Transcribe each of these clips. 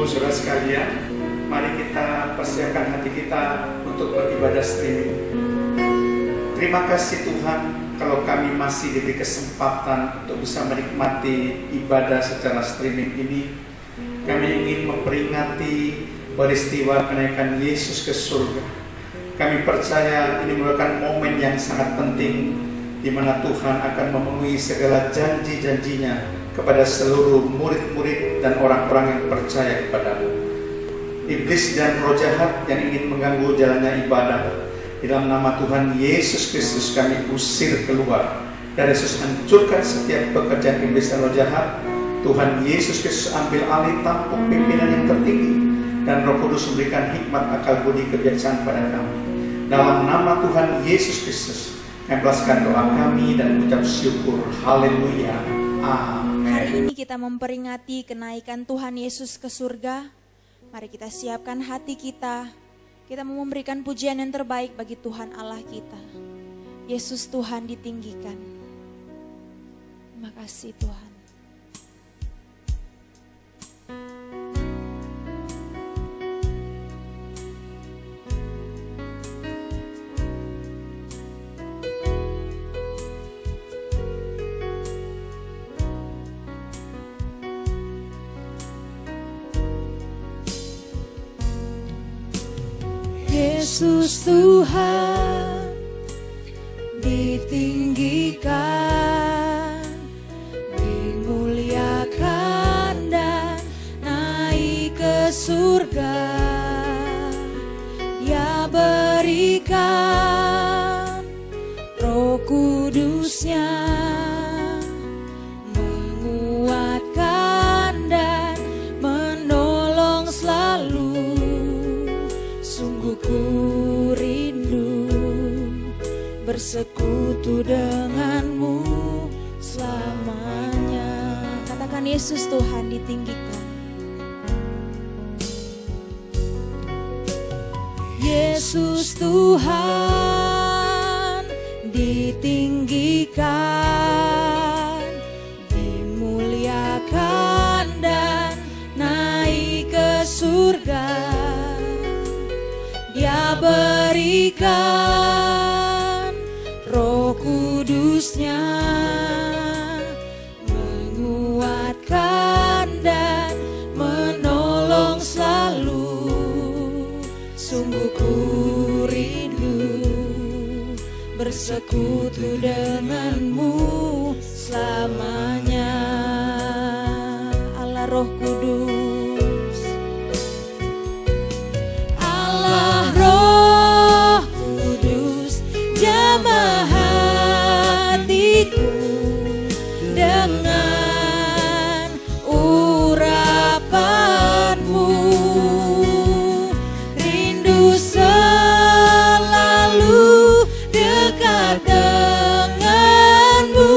Saudara sekalian, mari kita persiapkan hati kita untuk beribadah streaming. Terima kasih Tuhan kalau kami masih diberi kesempatan untuk bisa menikmati ibadah secara streaming ini. Kami ingin memperingati peristiwa kenaikan Yesus ke surga. Kami percaya ini merupakan momen yang sangat penting di mana Tuhan akan memenuhi segala janji-janjinya kepada seluruh murid-murid dan orang-orang yang percaya kepada-Mu. Iblis dan roh jahat yang ingin mengganggu jalannya ibadah, di dalam nama Tuhan Yesus Kristus kami usir keluar. Dan Yesus hancurkan setiap pekerjaan iblis dan roh jahat. Tuhan Yesus Kristus ambil alih tampuk pimpinan yang tertinggi, dan Roh Kudus memberikan hikmat, akal budi, kebijaksanaan pada kami. Dalam nama Tuhan Yesus Kristus kami balaskan doa kami dan ucap syukur. Haleluya. Amin. Hari ini kita memperingati kenaikan Tuhan Yesus ke surga. Mari kita siapkan hati kita. Kita mau memberikan pujian yang terbaik bagi Tuhan Allah kita. Yesus Tuhan ditinggikan. Terima kasih Tuhan. Yesus Tuhan ditinggikan, dimuliakan dan naik ke surga. Dia berikan Roh Kudus-Nya, menguatkan dan menolong selalu. Sungguh ku rindu bersekutu denganmu selamanya. Katakan Yesus Tuhan ditinggikan. Yesus Tuhan ditinggikan, dimuliakan dan naik ke surga. Dia berikan Roh Kudus-Nya, menguatkan dan menolong selalu. Sungguh ku rindu bersekutu denganmu selamanya. Allah Roh Kudus, jamah hatiku dengan urapanmu. Rindu selalu dekat denganmu,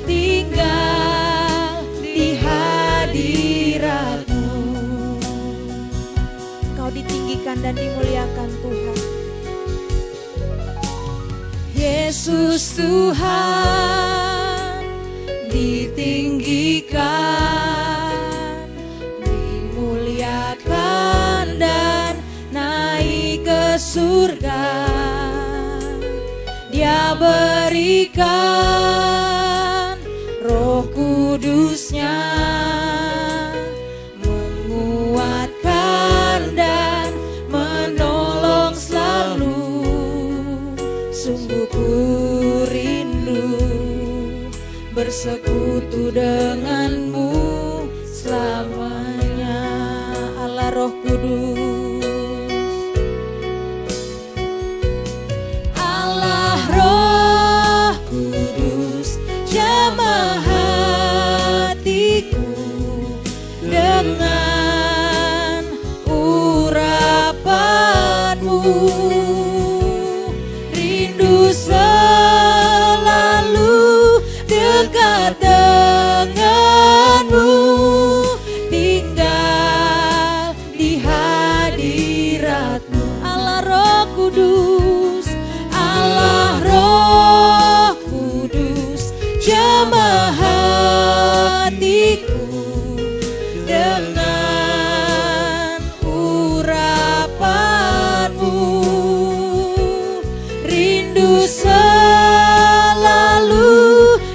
tinggal di hadiratmu. Kau ditinggikan dan dimuliakan Tuhan. Yesus Tuhan ditinggikan, dimuliakan dan naik ke surga. Dia berikan Roh Kudus-Nya, menguatkan dan menolong selalu. Sungguh ku rindu bersekutu denganmu selamanya. Allah Roh Kudus, Allah Roh Kudus, jamah hatiku dengan urapanmu, rindu selalu dekat denganmu, tinggal di hadiratmu. Allah Roh Kudus, Allah Roh Kudus, jamah hatiku dengan urapanmu, rindu selalu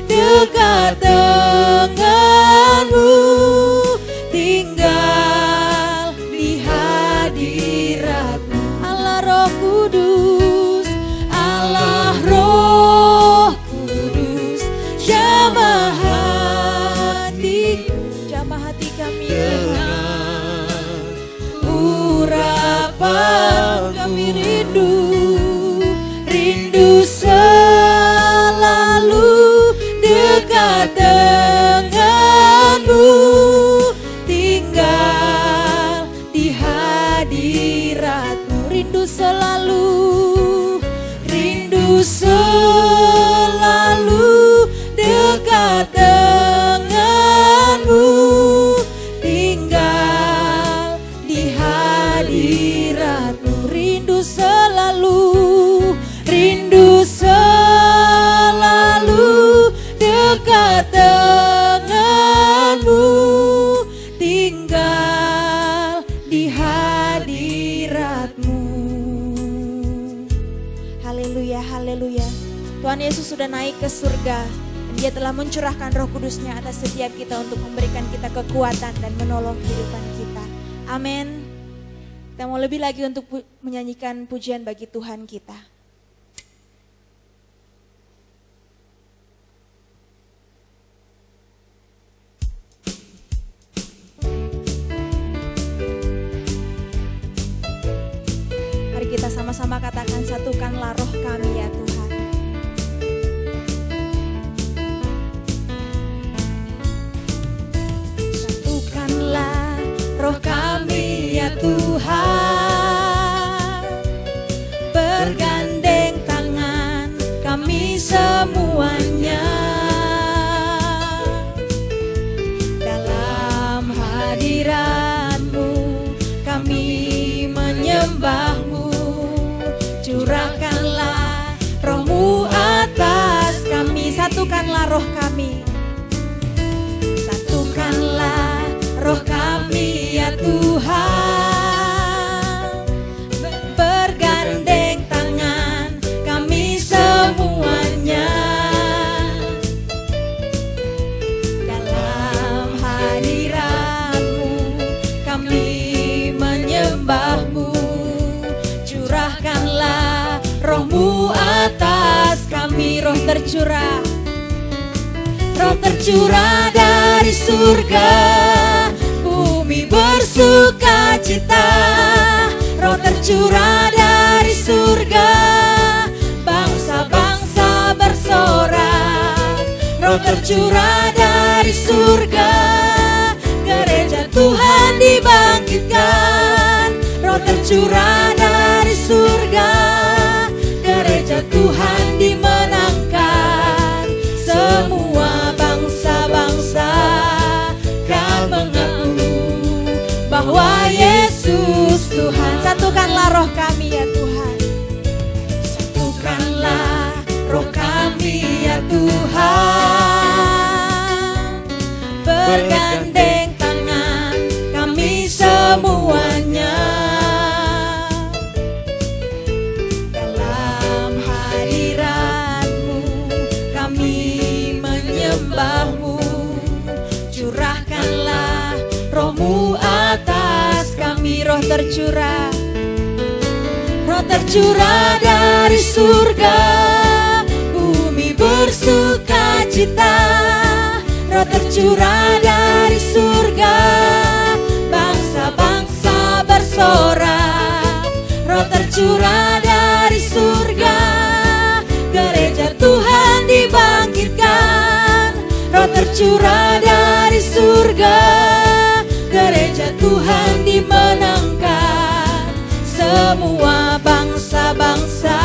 dekat denganmu, tinggal di hadiratmu. Allah Roh Kudus, Allah Roh Kudus, jamah hatiku, jamah hati kami dengan urapan. Kami rindu, rindu selalu dekat denganmu, tinggal di hadiratmu. Rindu selalu, rindu selalu dekat denganmu, tinggal di hadiratmu. Rindu selalu, rindu selalu dekat denganmu, tinggal di hadiratmu. Haleluya, haleluya. Tuhan Yesus sudah naik ke surga dan Dia telah mencurahkan Roh Kudus-Nya atas setiap kita untuk memberikan kita kekuatan dan menolong kehidupan kita. Amin. Kita mau lebih lagi untuk menyanyikan pujian bagi Tuhan kita. Mari kita sama-sama katakan, satukanlah roh kami ya Tuhan. Satukanlah roh kami ya Tuhan, bergandeng tangan kami semuanya, dalam hadirat-Mu kami menyembah-Mu. Curahkanlah roh-Mu atas kami, satukanlah roh kami, satukanlah roh kami ya Tuhan, bergandeng tangan kami semuanya, dalam hadirat-Mu kami menyembah-Mu. Curahkanlah roh-Mu atas kami, roh tercurah, roh tercurah dari surga, bumi bersuka cita. Roh tercurah dari surga, bangsa-bangsa bersorak. Roh tercurah dari surga, gereja Tuhan dibangkitkan. Roh tercurah dari surga, gereja Tuhan dimenangkan. Semua bangsa-bangsa kan mengaku bahwa Yesus Tuhan. Satukanlah roh kami ya Tuhan, satukanlah roh kami ya Tuhan, bergandeng tangan kami semuanya, dalam hadirat-Mu kami menyembah-Mu. Curahkanlah roh-Mu atas kami, roh tercurah, roh tercurah dari surga, bumi bersuka cita. Roh tercurah dari surga, bangsa-bangsa bersorak. Roh tercurah dari surga, gereja Tuhan dibangkitkan. Roh tercurah dari surga, gereja Tuhan dimenangkan. Semua bangsa-bangsa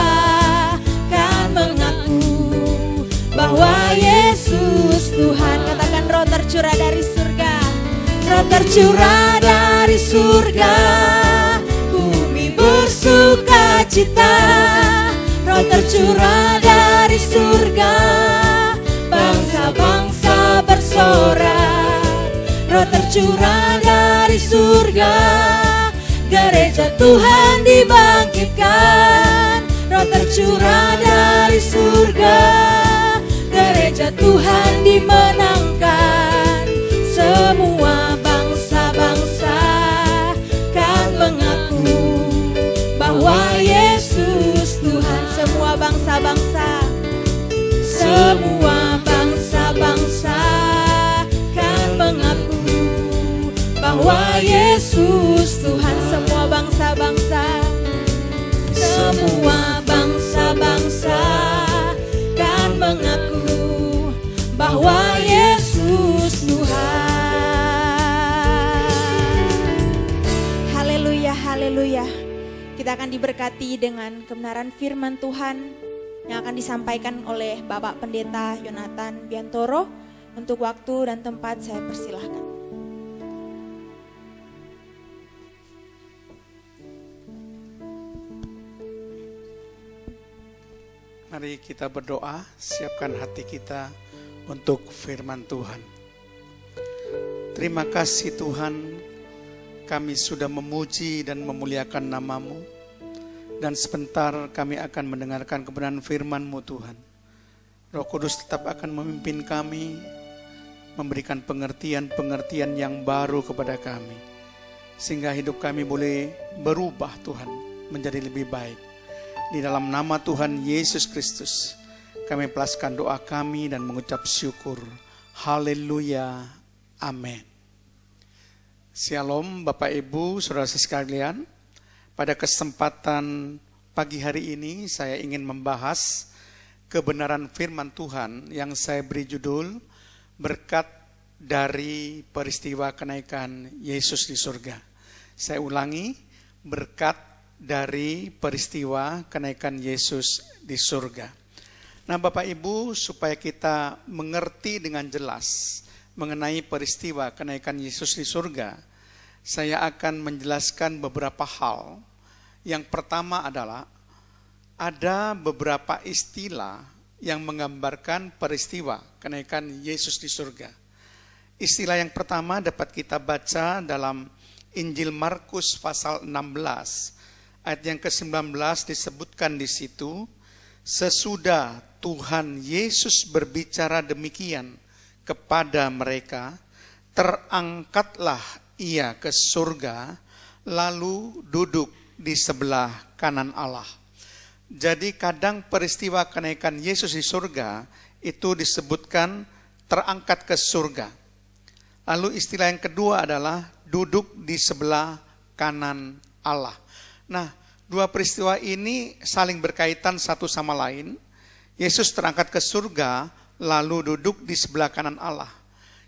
kan mengaku bahwa Yesus Tuhan. Katakan, roh tercurah dari surga, roh tercurah dari surga, bumi bersuka cita. Roh tercurah dari surga, bangsa-bangsa bersorak. Roh tercurah dari surga, gereja Tuhan dibangkitkan. Roh tercurah dari surga, gereja Tuhan dimenangkan. Semua bangsa-bangsa kan mengaku bahwa Yesus Tuhan. Semua bangsa-bangsa, semua bangsa-bangsa kan mengaku bahwa Yesus Tuhan. Semua bangsa-bangsa, semua bangsa-bangsa kan mengaku bahwa Yesus Tuhan. Haleluya, haleluya. Kita akan diberkati dengan kebenaran firman Tuhan yang akan disampaikan oleh Bapak Pendeta Yonatan Biantoro. Untuk waktu dan tempat saya persilahkan. Mari kita berdoa, siapkan hati kita untuk firman Tuhan. Terima kasih Tuhan, kami sudah memuji dan memuliakan nama-Mu. Dan sebentar kami akan mendengarkan kebenaran firman-Mu Tuhan. Roh Kudus tetap akan memimpin kami, memberikan pengertian-pengertian yang baru kepada kami. Sehingga hidup kami boleh berubah Tuhan, menjadi lebih baik. Di dalam nama Tuhan Yesus Kristus, kami pelaskan doa kami dan mengucap syukur. Haleluya. Amin. Shalom Bapak Ibu, saudara sekalian. Pada kesempatan pagi hari ini saya ingin membahas kebenaran firman Tuhan yang saya beri judul berkat dari peristiwa kenaikan Yesus di surga. Saya ulangi, berkat dari peristiwa kenaikan Yesus di surga. Nah Bapak Ibu, supaya kita mengerti dengan jelas mengenai peristiwa kenaikan Yesus di surga, saya akan menjelaskan beberapa hal. Yang pertama adalah ada beberapa istilah yang menggambarkan peristiwa kenaikan Yesus di surga. Istilah yang pertama dapat kita baca dalam Injil Markus pasal 16 ayat yang ke-19, disebutkan di situ, sesudah Tuhan Yesus berbicara demikian kepada mereka, terangkatlah ia ke surga, lalu duduk di sebelah kanan Allah. Jadi kadang peristiwa kenaikan Yesus di surga itu disebutkan terangkat ke surga. Lalu istilah yang kedua adalah duduk di sebelah kanan Allah. Nah, dua peristiwa ini saling berkaitan satu sama lain. Yesus terangkat ke surga, lalu duduk di sebelah kanan Allah.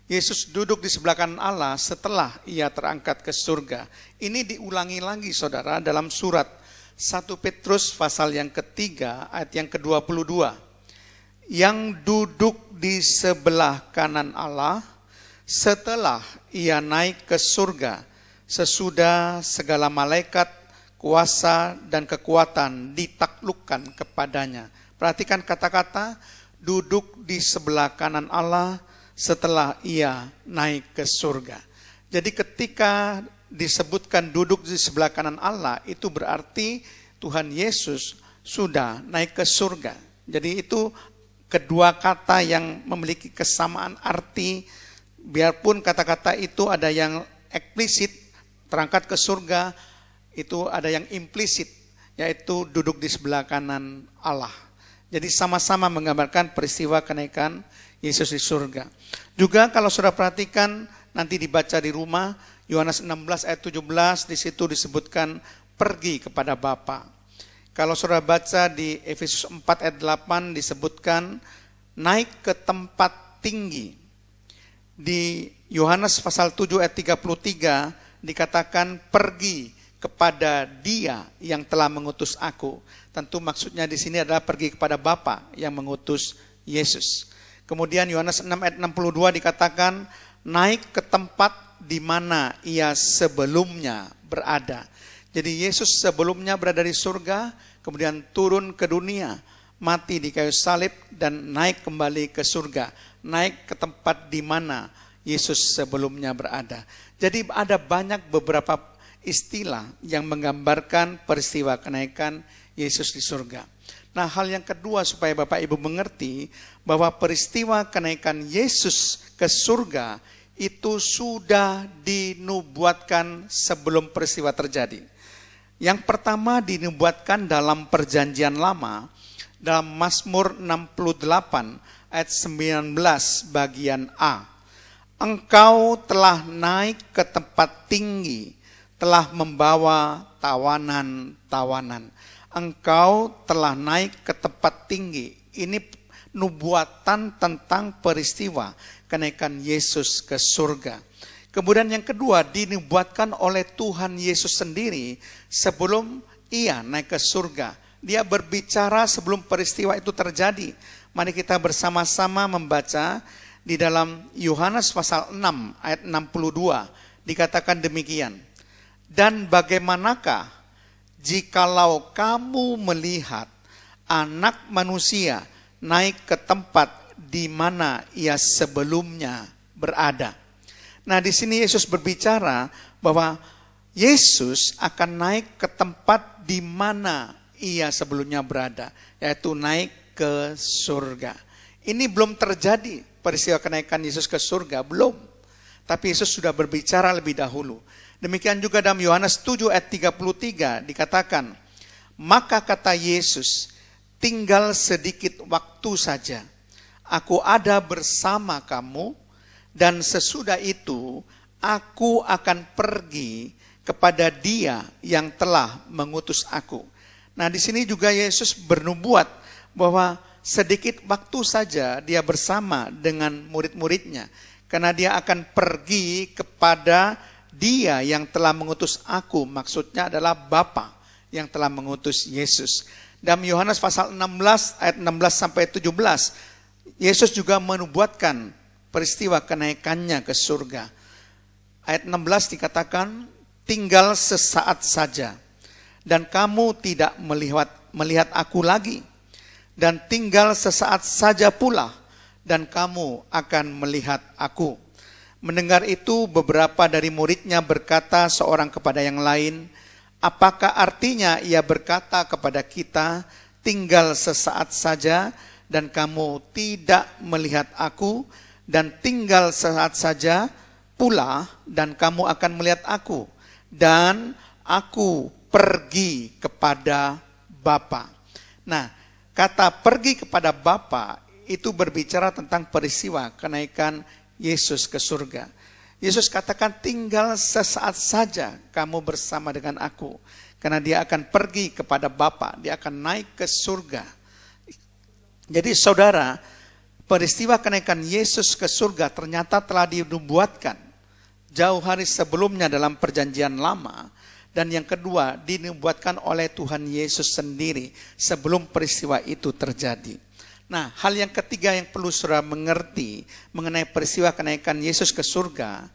Yesus duduk di sebelah kanan Allah setelah ia terangkat ke surga. Ini diulangi lagi saudara dalam surat 1 Petrus pasal yang ketiga ayat yang ke-22. Yang duduk di sebelah kanan Allah setelah ia naik ke surga, sesudah segala malaikat, kuasa dan kekuatan ditaklukkan kepadanya. Perhatikan kata-kata duduk di sebelah kanan Allah setelah ia naik ke surga. Jadi ketika disebutkan duduk di sebelah kanan Allah, itu berarti Tuhan Yesus sudah naik ke surga. Jadi itu kedua kata yang memiliki kesamaan arti, biarpun kata-kata itu ada yang eksplisit, terangkat ke surga, itu ada yang implisit, yaitu duduk di sebelah kanan Allah. Jadi sama-sama menggambarkan peristiwa kenaikan Yesus di surga. Juga kalau saudara perhatikan, nanti dibaca di rumah, Yohanes 16 ayat 17, di situ disebutkan pergi kepada Bapa. Kalau saudara baca di Efesus 4 ayat 8 disebutkan naik ke tempat tinggi. Di Yohanes pasal 7 ayat 33 dikatakan pergi kepada Dia yang telah mengutus aku. Tentu maksudnya di sini adalah pergi kepada Bapa yang mengutus Yesus. Kemudian Yohanes 6 ayat 62 dikatakan naik ke tempat di mana ia sebelumnya berada. Jadi Yesus sebelumnya berada di surga, kemudian turun ke dunia, mati di kayu salib dan naik kembali ke surga. Naik ke tempat di mana Yesus sebelumnya berada. Jadi ada banyak beberapa istilah yang menggambarkan peristiwa kenaikan Yesus di surga. Nah, hal yang kedua supaya Bapak Ibu mengerti bahwa peristiwa kenaikan Yesus ke surga itu sudah dinubuatkan sebelum peristiwa terjadi. Yang pertama dinubuatkan dalam Perjanjian Lama, dalam Mazmur 68 ayat 19 bagian A. Engkau telah naik ke tempat tinggi, telah membawa tawanan-tawanan. Engkau telah naik ke tempat tinggi. Ini nubuatan tentang peristiwa kenaikan Yesus ke surga. Kemudian yang kedua dinubuatkan oleh Tuhan Yesus sendiri sebelum ia naik ke surga. Dia berbicara sebelum peristiwa itu terjadi. Mari kita bersama-sama membaca di dalam Yohanes pasal 6 ayat 62. Dikatakan demikian. Dan bagaimanakah jikalau kamu melihat anak manusia naik ke tempat di mana ia sebelumnya berada. Nah, di sini Yesus berbicara bahwa Yesus akan naik ke tempat di mana ia sebelumnya berada, yaitu naik ke surga. Ini belum terjadi peristiwa kenaikan Yesus ke surga, belum. Tapi Yesus sudah berbicara lebih dahulu. Demikian juga dalam Yohanes 7 ayat 33 dikatakan, maka kata Yesus, tinggal sedikit waktu saja, aku ada bersama kamu, dan sesudah itu aku akan pergi kepada Dia yang telah mengutus aku. Nah, di sini juga Yesus bernubuat bahwa sedikit waktu saja Dia bersama dengan murid-muridnya, karena Dia akan pergi kepada Dia yang telah mengutus aku, maksudnya adalah Bapa yang telah mengutus Yesus. Dalam Yohanes pasal 16 ayat 16 sampai 17, Yesus juga menubuatkan peristiwa kenaikannya ke surga. Ayat 16 dikatakan, tinggal sesaat saja, dan kamu tidak melihat aku lagi. Dan tinggal sesaat saja pula, dan kamu akan melihat aku. Mendengar itu, beberapa dari muridnya berkata seorang kepada yang lain, apakah artinya ia berkata kepada kita, tinggal sesaat saja, dan kamu tidak melihat aku, dan tinggal sesaat saja pula, dan kamu akan melihat aku, dan aku pergi kepada Bapa. Nah, kata pergi kepada Bapa itu berbicara tentang peristiwa kenaikan Yesus ke surga. Yesus katakan tinggal sesaat saja kamu bersama dengan aku, karena Dia akan pergi kepada Bapa, Dia akan naik ke surga. Jadi saudara, peristiwa kenaikan Yesus ke surga ternyata telah dinubuatkan jauh hari sebelumnya dalam Perjanjian Lama. Dan yang kedua, dinubuatkan oleh Tuhan Yesus sendiri sebelum peristiwa itu terjadi. Nah, hal yang ketiga yang perlu saudara mengerti mengenai peristiwa kenaikan Yesus ke surga.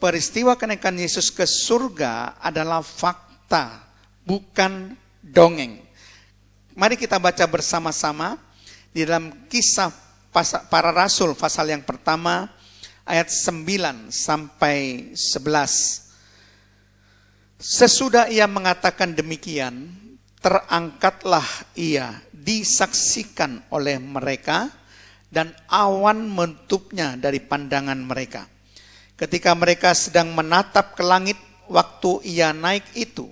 Peristiwa kenaikan Yesus ke surga adalah fakta, bukan dongeng. Mari kita baca bersama-sama di dalam Kisah Para Rasul pasal yang pertama ayat 9 sampai 11. Sesudah ia mengatakan demikian, terangkatlah ia, disaksikan oleh mereka, dan awan menutupnya dari pandangan mereka. Ketika mereka sedang menatap ke langit waktu ia naik itu,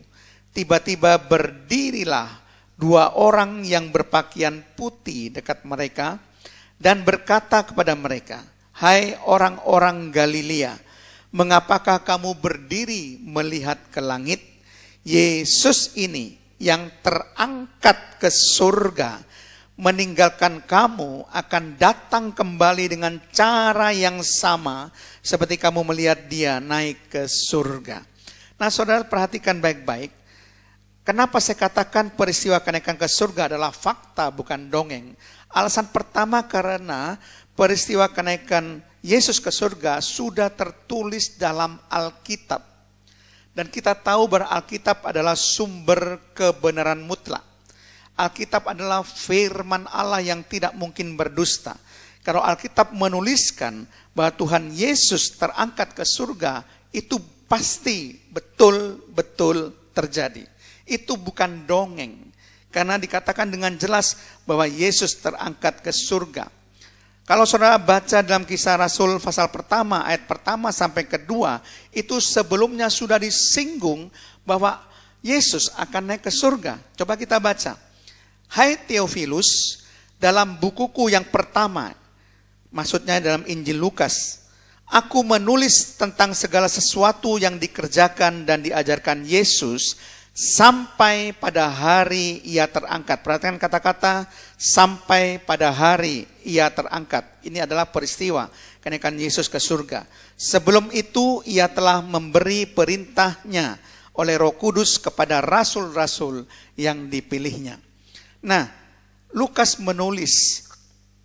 tiba-tiba berdirilah dua orang yang berpakaian putih dekat mereka, dan berkata kepada mereka, hai orang-orang Galilea, mengapakah kamu berdiri melihat ke langit? Yesus ini yang terangkat ke surga, meninggalkan kamu, akan datang kembali dengan cara yang sama seperti kamu melihat Dia naik ke surga. Nah, saudara perhatikan baik-baik. Kenapa saya katakan peristiwa kenaikan ke surga adalah fakta bukan dongeng? Alasan pertama karena peristiwa kenaikan Yesus ke surga sudah tertulis dalam Alkitab. Dan kita tahu bahwa Alkitab adalah sumber kebenaran mutlak. Alkitab adalah firman Allah yang tidak mungkin berdusta. Kalau Alkitab menuliskan bahwa Tuhan Yesus terangkat ke surga, itu pasti betul-betul terjadi. Itu bukan dongeng. Karena dikatakan dengan jelas bahwa Yesus terangkat ke surga. Kalau saudara baca dalam Kisah Rasul pasal pertama, ayat pertama sampai kedua, itu sebelumnya sudah disinggung bahwa Yesus akan naik ke surga. Coba kita baca. Hai Theophilus, dalam bukuku yang pertama, maksudnya dalam Injil Lukas, aku menulis tentang segala sesuatu yang dikerjakan dan diajarkan Yesus sampai pada hari ia terangkat. Perhatikan kata-kata sampai pada hari ia terangkat. Ini adalah peristiwa kenaikan Yesus ke surga. Sebelum itu ia telah memberi perintahnya oleh Roh Kudus kepada rasul-rasul yang dipilihnya. Nah, Lukas menulis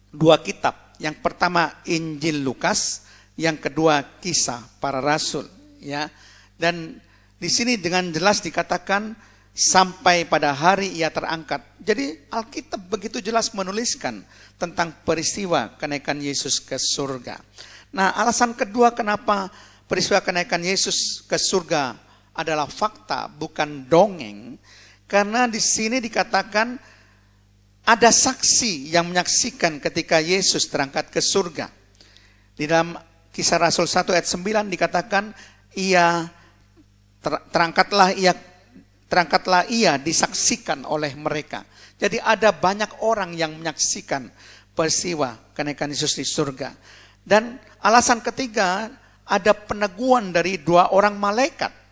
2 kitab. Yang pertama Injil Lukas, yang kedua Kisah para Rasul, ya. Dan di sini dengan jelas dikatakan sampai pada hari ia terangkat. Jadi Alkitab begitu jelas menuliskan tentang peristiwa kenaikan Yesus ke surga. Nah, alasan kedua kenapa peristiwa kenaikan Yesus ke surga adalah fakta bukan dongeng, karena di sini dikatakan ada saksi yang menyaksikan ketika Yesus terangkat ke surga. Di dalam Kisah Rasul 1 ayat 9 dikatakan terangkatlah ia disaksikan oleh mereka. Jadi ada banyak orang yang menyaksikan peristiwa kenaikan Yesus di surga. Dan alasan ketiga, ada peneguhan dari 2 orang malaikat.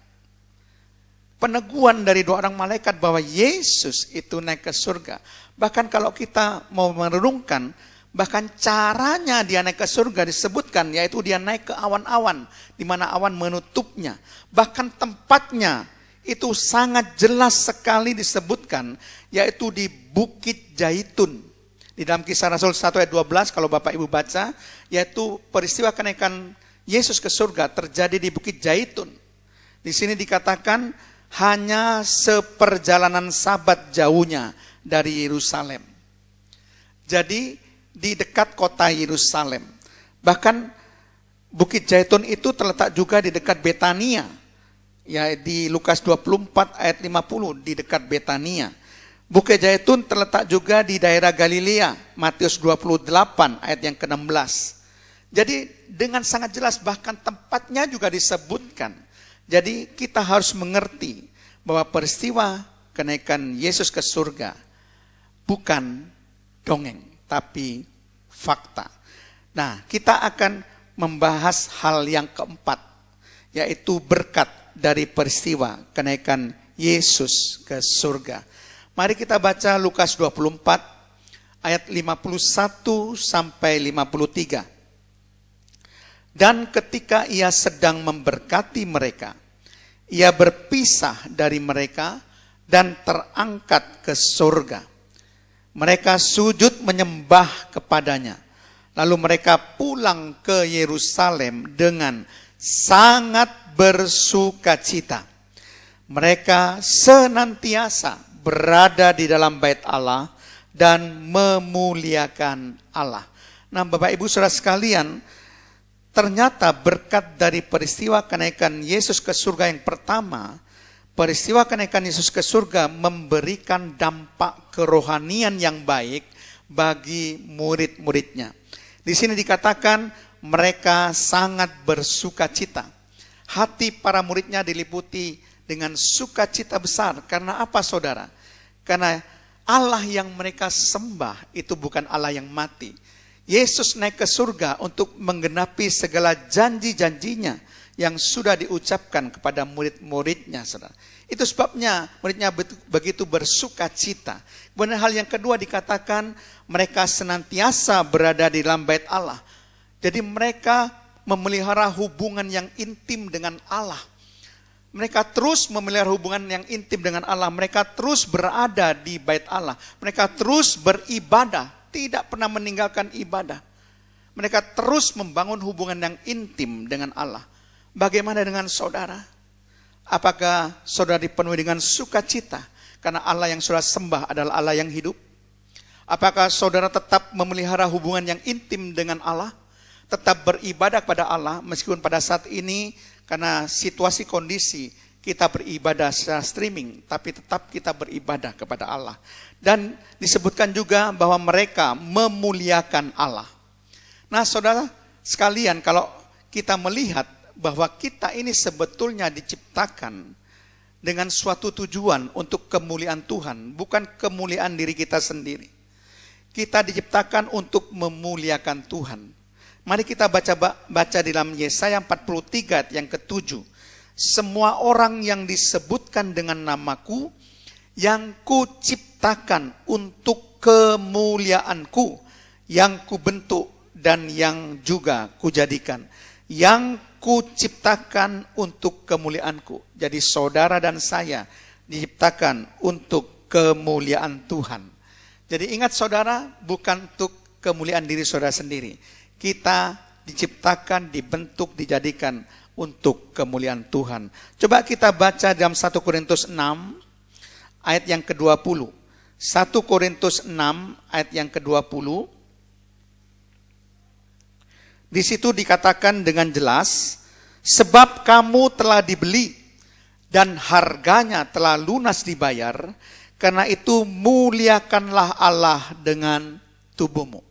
Peneguhan dari 2 orang malaikat bahwa Yesus itu naik ke surga. Bahkan kalau kita mau merenungkan, bahkan caranya dia naik ke surga disebutkan, yaitu dia naik ke awan-awan, di mana awan menutupnya. Bahkan tempatnya itu sangat jelas sekali disebutkan, yaitu di Bukit Zaitun. Di dalam Kisah Rasul 1 ayat 12, kalau Bapak Ibu baca, yaitu peristiwa kenaikan Yesus ke surga terjadi di Bukit Zaitun. Di sini dikatakan hanya seperjalanan sabat jauhnya dari Yerusalem. Jadi di dekat kota Yerusalem. Bahkan Bukit Zaitun itu terletak juga di dekat Betania. Ya, di Lukas 24 ayat 50 di dekat Betania. Bukit Zaitun terletak juga di daerah Galilea, Matius 28 ayat yang ke-16. Jadi dengan sangat jelas bahkan tempatnya juga disebutkan. Jadi kita harus mengerti bahwa peristiwa kenaikan Yesus ke surga bukan dongeng, tapi fakta. Nah, kita akan membahas hal yang keempat, yaitu berkat dari peristiwa kenaikan Yesus ke surga. Mari kita baca Lukas 24 ayat 51 sampai 53. Dan ketika ia sedang memberkati mereka, ia berpisah dari mereka dan terangkat ke surga. Mereka sujud menyembah kepadanya. Lalu mereka pulang ke Yerusalem dengan sangat bersukacita. Mereka senantiasa berada di dalam bait Allah dan memuliakan Allah. Nah, Bapak Ibu Saudara sekalian, ternyata berkat dari peristiwa kenaikan Yesus ke surga yang pertama, peristiwa kenaikan Yesus ke surga memberikan dampak kerohanian yang baik bagi murid-muridnya. Di sini dikatakan mereka sangat bersukacita. Hati para muridnya diliputi dengan sukacita besar. Karena apa, saudara? Karena Allah yang mereka sembah itu bukan Allah yang mati. Yesus naik ke surga untuk menggenapi segala janji-janjinya yang sudah diucapkan kepada murid-muridnya, saudara. Itu sebabnya muridnya begitu bersukacita. Kemudian hal yang kedua dikatakan mereka senantiasa berada di dalam bait Allah. Jadi mereka memelihara hubungan yang intim dengan Allah. Mereka terus memelihara hubungan yang intim dengan Allah. Mereka terus berada di bait Allah. Mereka terus beribadah, tidak pernah meninggalkan ibadah. Mereka terus membangun hubungan yang intim dengan Allah. Bagaimana dengan saudara? Apakah saudara dipenuhi dengan sukacita karena Allah yang saudara sembah adalah Allah yang hidup? Apakah saudara tetap memelihara hubungan yang intim dengan Allah? Tetap beribadah kepada Allah meskipun pada saat ini karena situasi kondisi kita beribadah secara streaming, tapi tetap kita beribadah kepada Allah. Dan disebutkan juga bahwa mereka memuliakan Allah. Nah saudara sekalian, kalau kita melihat bahwa kita ini sebetulnya diciptakan dengan suatu tujuan untuk kemuliaan Tuhan, bukan kemuliaan diri kita sendiri. Kita diciptakan untuk memuliakan Tuhan. Mari kita baca di dalam Yesaya 43 yang ke-7. Semua orang yang disebutkan dengan namaku, yang kuciptakan untuk kemuliaanku, yang kubentuk dan yang juga kujadikan. Yang kuciptakan untuk kemuliaanku. Jadi saudara dan saya diciptakan untuk kemuliaan Tuhan. Jadi ingat saudara, bukan untuk kemuliaan diri saudara sendiri. Kita diciptakan, dibentuk, dijadikan untuk kemuliaan Tuhan. Coba kita baca dalam 1 Korintus 6 ayat yang ke-20. 1 Korintus 6 ayat yang ke-20. Di situ dikatakan dengan jelas, sebab kamu telah dibeli dan harganya telah lunas dibayar, karena itu muliakanlah Allah dengan tubuhmu.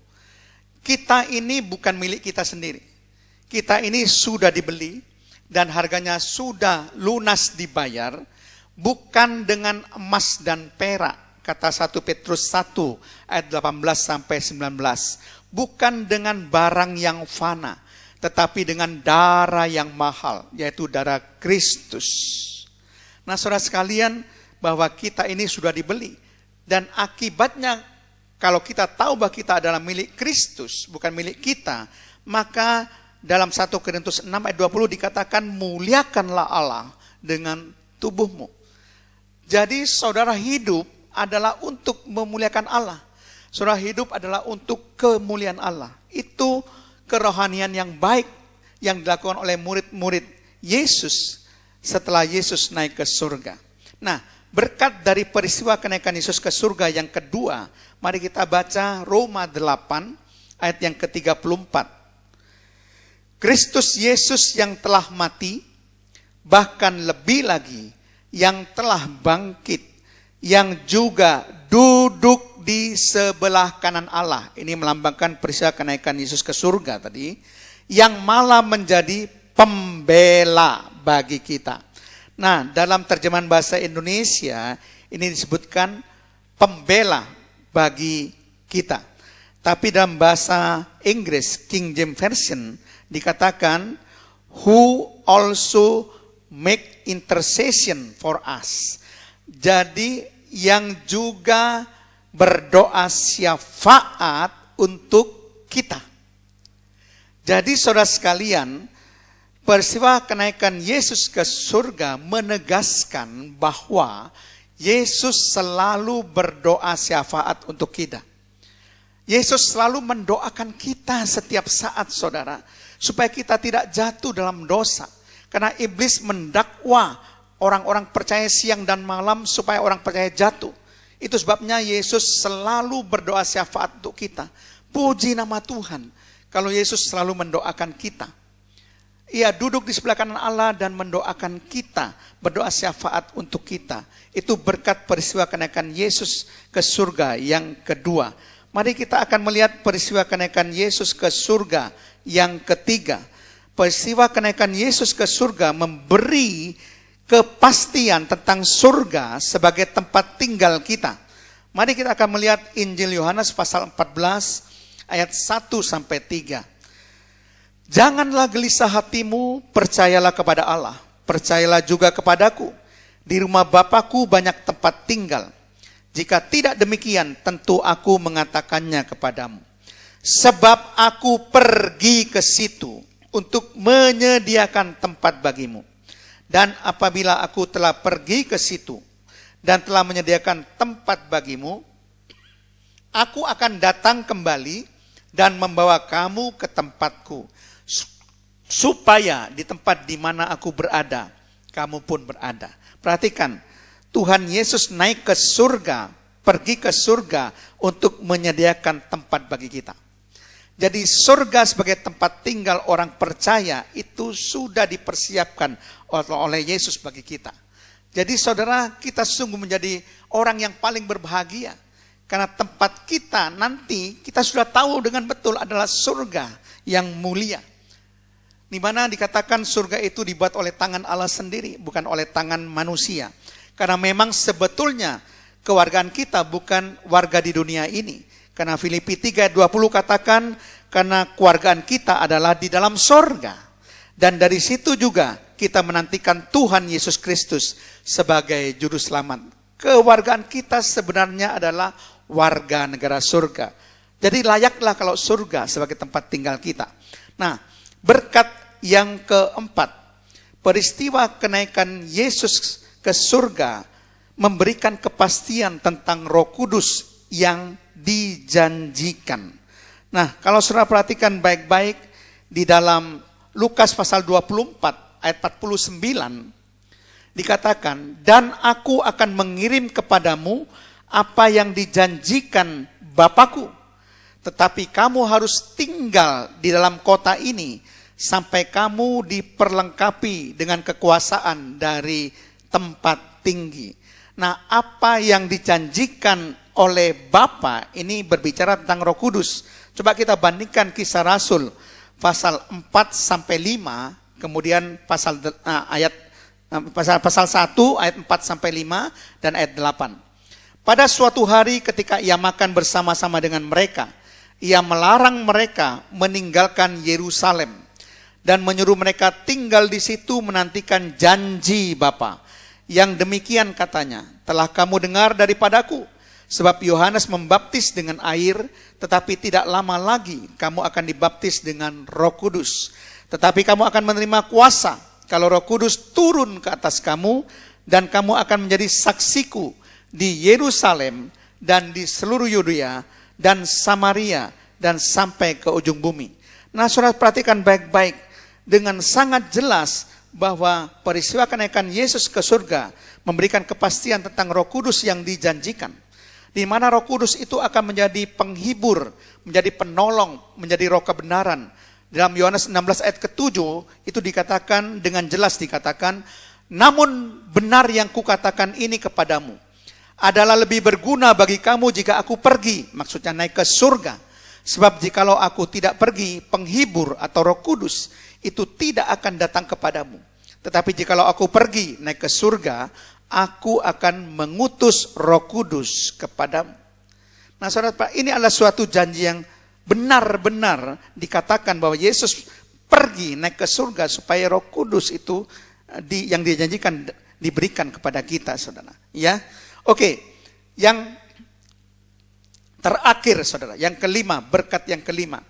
Kita ini bukan milik kita sendiri. Kita ini sudah dibeli dan harganya sudah lunas dibayar, bukan dengan emas dan perak, kata 1 Petrus 1 ayat 18 sampai 19. Bukan dengan barang yang fana, tetapi dengan darah yang mahal, yaitu darah Kristus. Nah saudara sekalian, bahwa kita ini sudah dibeli. Dan akibatnya, kalau kita tahu bahwa kita adalah milik Kristus, bukan milik kita, maka dalam 1 Korintus 6 ayat 20 dikatakan, muliakanlah Allah dengan tubuhmu. Jadi saudara hidup adalah untuk memuliakan Allah. Saudara hidup adalah untuk kemuliaan Allah. Itu kerohanian yang baik yang dilakukan oleh murid-murid Yesus setelah Yesus naik ke surga. Nah, berkat dari peristiwa kenaikan Yesus ke surga yang kedua, mari kita baca Roma 8 ayat yang ke-34. Kristus Yesus yang telah mati, bahkan lebih lagi yang telah bangkit, yang juga duduk di sebelah kanan Allah. Ini melambangkan peristiwa kenaikan Yesus ke surga tadi, yang malah menjadi pembela bagi kita. Nah, dalam terjemahan bahasa Indonesia ini disebutkan pembela bagi kita. Tapi dalam bahasa Inggris King James Version dikatakan who also make intercession for us. Jadi yang juga berdoa syafaat untuk kita. Jadi saudara sekalian, peristiwa kenaikan Yesus ke surga menegaskan bahwa Yesus selalu berdoa syafaat untuk kita. Yesus selalu mendoakan kita setiap saat saudara, supaya kita tidak jatuh dalam dosa. Karena iblis mendakwa orang-orang percaya siang dan malam supaya orang percaya jatuh. Itu sebabnya Yesus selalu berdoa syafaat untuk kita. Puji nama Tuhan, kalau Yesus selalu mendoakan kita. Ia duduk di sebelah kanan Allah dan mendoakan kita, berdoa syafaat untuk kita. Itu berkat peristiwa kenaikan Yesus ke surga yang kedua. Mari kita akan melihat peristiwa kenaikan Yesus ke surga yang ketiga. Peristiwa kenaikan Yesus ke surga memberi kepastian tentang surga sebagai tempat tinggal kita. Mari kita akan melihat Injil Yohanes pasal 14 ayat 1 sampai 3. Janganlah gelisah hatimu, percayalah kepada Allah, percayalah juga kepadaku. Di rumah Bapa-Ku banyak tempat tinggal. Jika tidak demikian, tentu aku mengatakannya kepadamu. Sebab aku pergi ke situ untuk menyediakan tempat bagimu. Dan apabila aku telah pergi ke situ dan telah menyediakan tempat bagimu, aku akan datang kembali dan membawa kamu ke tempatku, supaya di tempat di mana aku berada, kamu pun berada. Perhatikan, Tuhan Yesus naik ke surga, pergi ke surga untuk menyediakan tempat bagi kita. Jadi surga sebagai tempat tinggal orang percaya itu sudah dipersiapkan oleh Yesus bagi kita. Jadi saudara, kita sungguh menjadi orang yang paling berbahagia. Karena tempat kita nanti kita sudah tahu dengan betul adalah surga yang mulia. Di mana dikatakan surga itu dibuat oleh tangan Allah sendiri, bukan oleh tangan manusia. Karena memang sebetulnya kewargaan kita bukan warga di dunia ini. Karena Filipi 3:20 katakan, karena kewargaan kita adalah di dalam surga. Dan dari situ juga kita menantikan Tuhan Yesus Kristus sebagai juru selamat. Kewargaan kita sebenarnya adalah warga negara surga. Jadi layaklah kalau surga sebagai tempat tinggal kita. Nah, berkat yang keempat, peristiwa kenaikan Yesus ke surga memberikan kepastian tentang Roh Kudus yang dijanjikan. Nah, kalau saudara perhatikan baik-baik di dalam Lukas pasal 24 ayat 49 dikatakan, dan aku akan mengirim kepadamu apa yang dijanjikan Bapakku, tetapi kamu harus tinggal di dalam kota ini sampai kamu diperlengkapi dengan kekuasaan dari tempat tinggi. Nah, apa yang dijanjikan oleh Bapa ini berbicara tentang Roh Kudus. Coba kita bandingkan Kisah Rasul pasal 4 sampai 5, kemudian pasal 1 ayat 4 sampai 5 dan ayat 8. Pada suatu hari ketika ia makan bersama-sama dengan mereka, ia melarang mereka meninggalkan Yerusalem dan menyuruh mereka tinggal di situ menantikan janji Bapa. Yang demikian katanya, telah kamu dengar daripadaku, sebab Yohanes membaptis dengan air, tetapi tidak lama lagi kamu akan dibaptis dengan Roh Kudus. Tetapi kamu akan menerima kuasa kalau Roh Kudus turun ke atas kamu, dan kamu akan menjadi saksiku di Yerusalem dan di seluruh Yudea dan Samaria dan sampai ke ujung bumi. Nah, saudara perhatikan baik-baik, dengan sangat jelas bahwa peristiwa kenaikan Yesus ke surga memberikan kepastian tentang Roh Kudus yang dijanjikan. Di mana Roh Kudus itu akan menjadi penghibur, menjadi penolong, menjadi roh kebenaran. Dalam Yohanes 16 ayat ke-7 itu dikatakan, dengan jelas dikatakan, namun benar yang kukatakan ini kepadamu adalah lebih berguna bagi kamu jika aku pergi, maksudnya naik ke surga. Sebab jikalau aku tidak pergi, penghibur atau Roh Kudus itu tidak akan datang kepadamu. Tetapi jikalau aku pergi naik ke surga, aku akan mengutus Roh Kudus kepadamu. Nah, saudara, ini adalah suatu janji yang benar-benar dikatakan bahwa Yesus pergi naik ke surga supaya Roh Kudus itu yang dijanjikan diberikan kepada kita, saudara. Ya, oke. Yang terakhir, saudara, yang kelima, berkat yang kelima.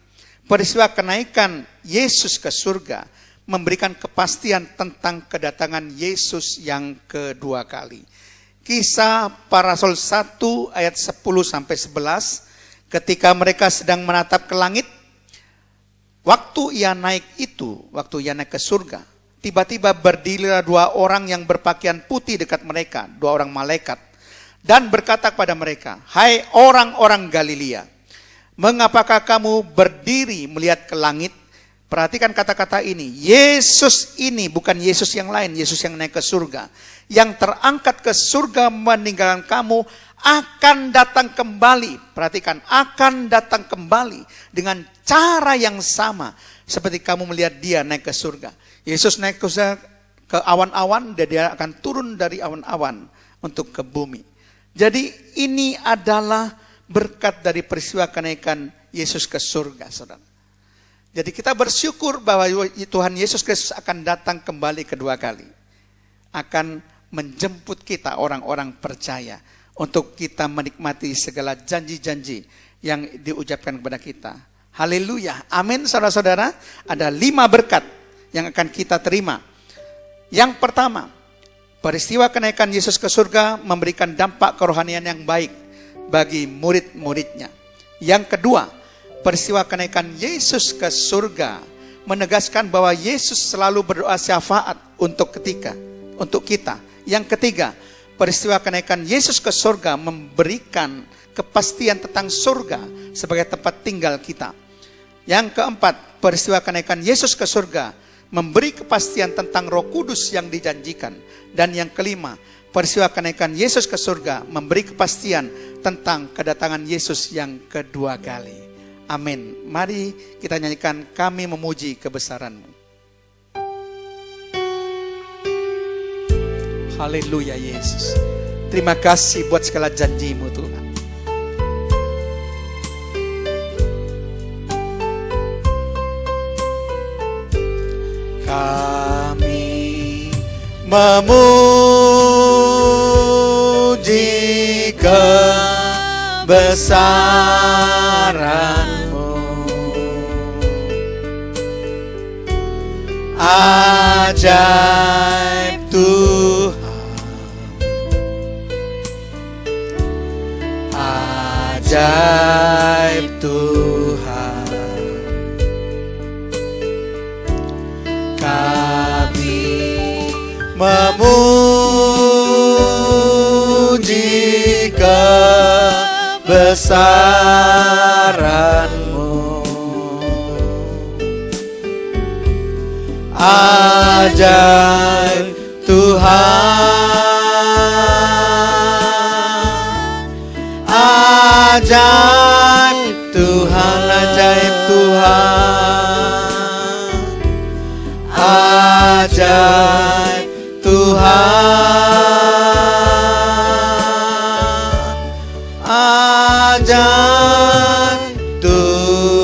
Peristiwa kenaikan Yesus ke surga memberikan kepastian tentang kedatangan Yesus yang kedua kali. Kisah Para Rasul 1 ayat 10 sampai 11, ketika mereka sedang menatap ke langit, waktu ia naik ke surga, tiba-tiba berdirilah dua orang yang berpakaian putih dekat mereka, dua orang malaikat, dan berkata kepada mereka, hai orang-orang Galilea, mengapakah kamu berdiri melihat ke langit? Perhatikan kata-kata ini. Yesus ini bukan Yesus yang lain. Yesus yang naik ke surga. Yang terangkat ke surga meninggalkan kamu akan datang kembali. Perhatikan, akan datang kembali dengan cara yang sama seperti kamu melihat dia naik ke surga. Yesus naik ke surga, ke awan-awan, dan dia akan turun dari awan-awan untuk ke bumi. Jadi ini adalah berkat dari peristiwa kenaikan Yesus ke surga, saudara. Jadi kita bersyukur bahwa Tuhan Yesus Kristus akan datang kembali kedua kali. Akan menjemput kita orang-orang percaya untuk kita menikmati segala janji-janji yang diucapkan kepada kita. Haleluya. Amin, saudara-saudara. Ada 5 berkat yang akan kita terima Yang pertama, peristiwa kenaikan Yesus ke surga memberikan dampak kerohanian yang baik bagi murid-muridnya. Yang kedua, peristiwa kenaikan Yesus ke surga menegaskan bahwa Yesus selalu berdoa syafaat untuk kita. Yang ketiga, peristiwa kenaikan Yesus ke surga memberikan kepastian tentang surga sebagai tempat tinggal kita. Yang keempat, peristiwa kenaikan Yesus ke surga memberi kepastian tentang Roh Kudus yang dijanjikan. Dan yang kelima, peristiwa kenaikan Yesus ke surga memberi kepastian tentang kedatangan Yesus yang kedua kali. Amin. Mari kita nyanyikan Kami Memuji Kebesaran-Mu. Haleluya Yesus. Terima kasih buat segala janji-Mu Tuhan. Kami memuji kebesaran-Mu, ajaib Tuhan, ajaib Tuhan. Kami memuji kebesaran-Mu, ajaib Tuhan, ajaib Tuhan, ajaib Tuhan, ajaib Tuhan, ajaib Tuhan.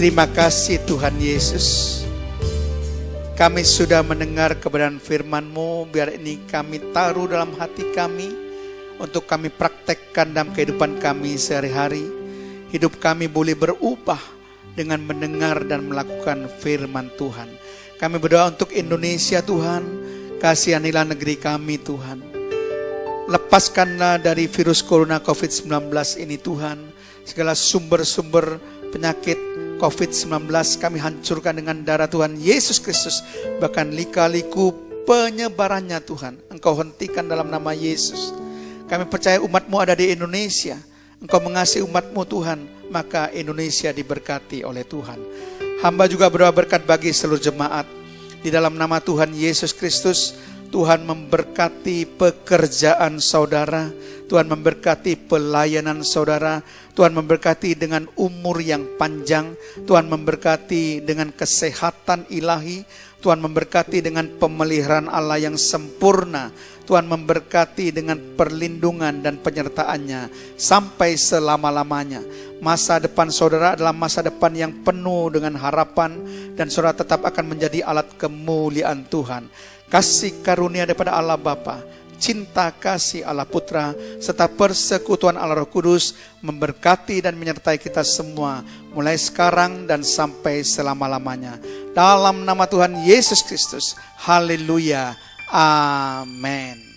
Terima kasih Tuhan Yesus. Kami sudah mendengar kebenaran firman-Mu, biar ini kami taruh dalam hati kami, untuk kami praktekkan dalam kehidupan kami sehari-hari. Hidup kami boleh berubah dengan mendengar dan melakukan firman Tuhan. Kami berdoa untuk Indonesia Tuhan, kasihanilah negeri kami Tuhan. Lepaskanlah dari virus corona COVID-19 ini Tuhan, segala sumber-sumber penyakit COVID-19 kami hancurkan dengan darah Tuhan Yesus Kristus. Bahkan lika-liku penyebarannya Tuhan, Engkau hentikan dalam nama Yesus. Kami percaya umat-Mu ada di Indonesia. Engkau mengasihi umat-Mu Tuhan, maka Indonesia diberkati oleh Tuhan. Hamba juga berdoa berkat bagi seluruh jemaat. Di dalam nama Tuhan Yesus Kristus, Tuhan memberkati pekerjaan saudara, Tuhan memberkati pelayanan saudara, Tuhan memberkati dengan umur yang panjang, Tuhan memberkati dengan kesehatan ilahi, Tuhan memberkati dengan pemeliharaan Allah yang sempurna, Tuhan memberkati dengan perlindungan dan penyertaan-Nya sampai selama-lamanya. Masa depan saudara adalah masa depan yang penuh dengan harapan, dan saudara tetap akan menjadi alat kemuliaan Tuhan. Kasih karunia daripada Allah Bapa, cinta kasih Allah Putra, serta persekutuan Allah Roh Kudus memberkati dan menyertai kita semua mulai sekarang dan sampai selama-lamanya. Dalam nama Tuhan Yesus Kristus. Haleluya. Amin.